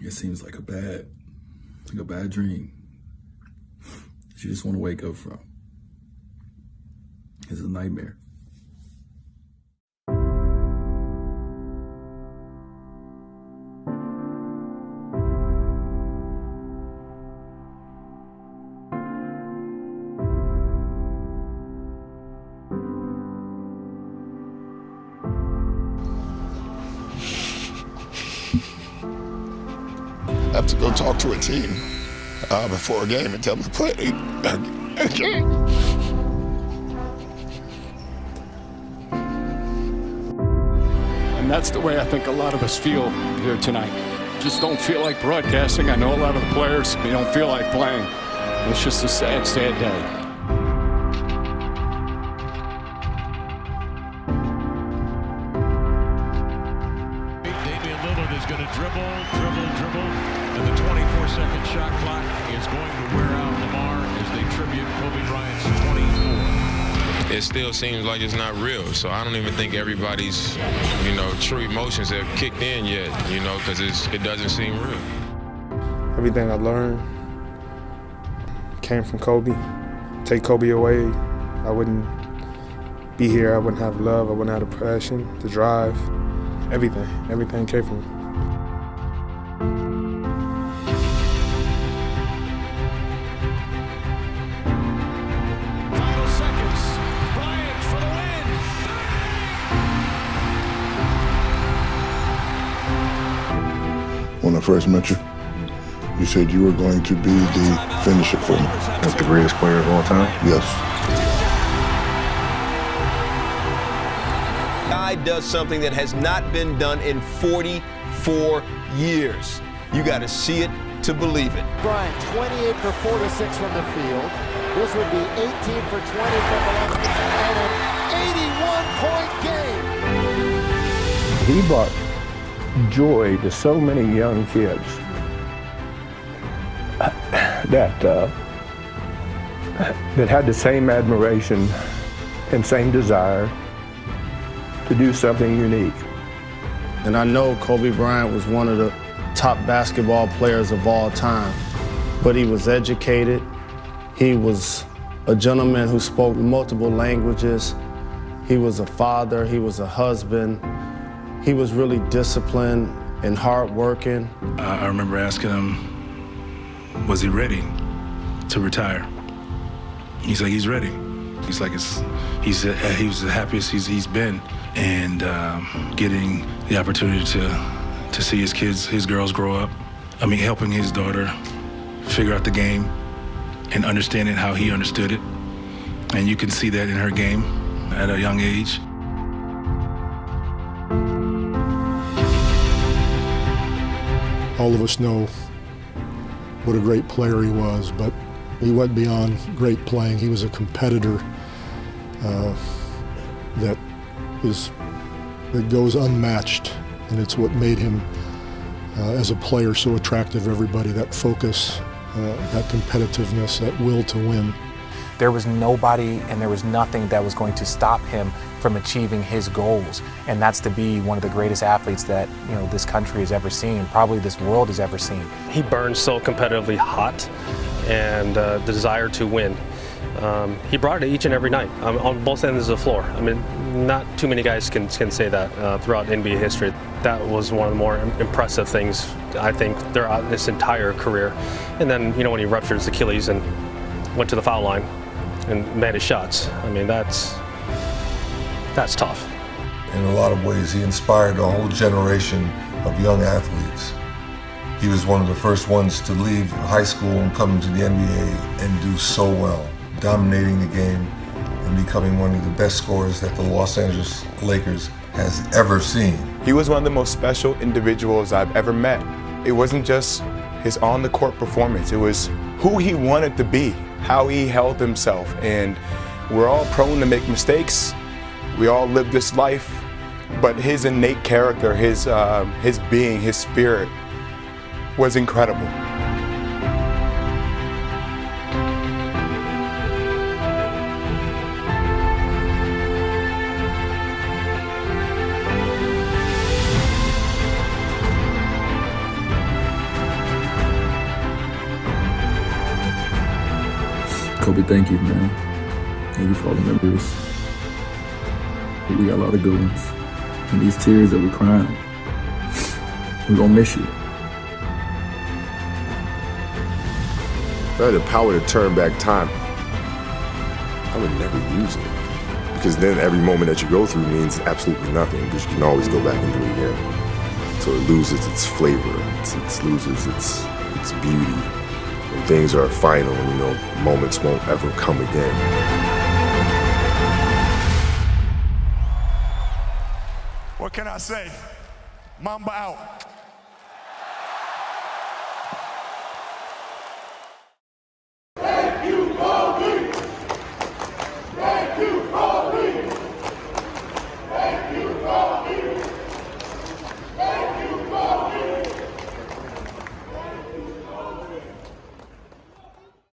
It seems like a bad dream that you just want to wake up from. It's a nightmare. I have to go talk to a team before a game and tell them to play again. And that's the way I think a lot of us feel here tonight. Just don't feel like broadcasting. I know a lot of the players, they don't feel like playing. It's just a sad, sad day. Going to dribble, and the 24-second shot clock is going to wear out Lamar as they tribute Kobe Bryant's 24. It still seems like it's not real, so I don't even think everybody's, true emotions have kicked in yet, because it doesn't seem real. Everything I learned came from Kobe. Take Kobe away, I wouldn't be here. I wouldn't have love. I wouldn't have the passion, the drive, everything came from him. When I first met you, you said you were going to be the finisher for me. That's the greatest player of all time? Yes. Guy does something that has not been done in 44 years. You got to see it to believe it. Bryant, 28 for 4 to 6 from the field. This would be 18 for 20 from the left, and an 81-point game. He brought joy to so many young kids that had the same admiration and same desire to do something unique. And I know Kobe Bryant was one of the top basketball players of all time, but he was educated. He was a gentleman who spoke multiple languages. He was a father, he was a husband. He was really disciplined and hardworking. I remember asking him, was he ready to retire? He's like, he's ready. He's like, he was the happiest he's been, and getting the opportunity to see his kids, his girls grow up. I mean, helping his daughter figure out the game and understanding how he understood it. And you can see that in her game at a young age. All of us know what a great player he was, but he went beyond great playing. He was a competitor that goes unmatched, and it's what made him, as a player, so attractive to everybody. That focus, that competitiveness, that will to win. There was nobody and there was nothing that was going to stop him from achieving his goals, and that's to be one of the greatest athletes that this country has ever seen, probably this world has ever seen. He burned so competitively hot, and the desire to win. He brought it each and every night on both ends of the floor. I mean, not too many guys can say that throughout NBA history. That was one of the more impressive things, I think, throughout this entire career. And then, when he ruptured his Achilles and went to the foul line and made his shots, I mean, that's tough. In a lot of ways, he inspired a whole generation of young athletes. He was one of the first ones to leave high school and come into the NBA and do so well, dominating the game and becoming one of the best scorers that the Los Angeles Lakers has ever seen. He was one of the most special individuals I've ever met. It wasn't just his on-the-court performance, it was who he wanted to be, how he held himself. And we're all prone to make mistakes. We all live this life, but his innate character, his being, his spirit was incredible. Kobe, thank you, man. Thank you for all the memories. We got a lot of good ones. And these tears that we're crying, we're gonna miss you. If I had the power to turn back time, I would never use it. Because then every moment that you go through means absolutely nothing, because you can always go back and do it again. So it loses its flavor, it loses its beauty. And things are final, moments won't ever come again. What can I say? Mamba out.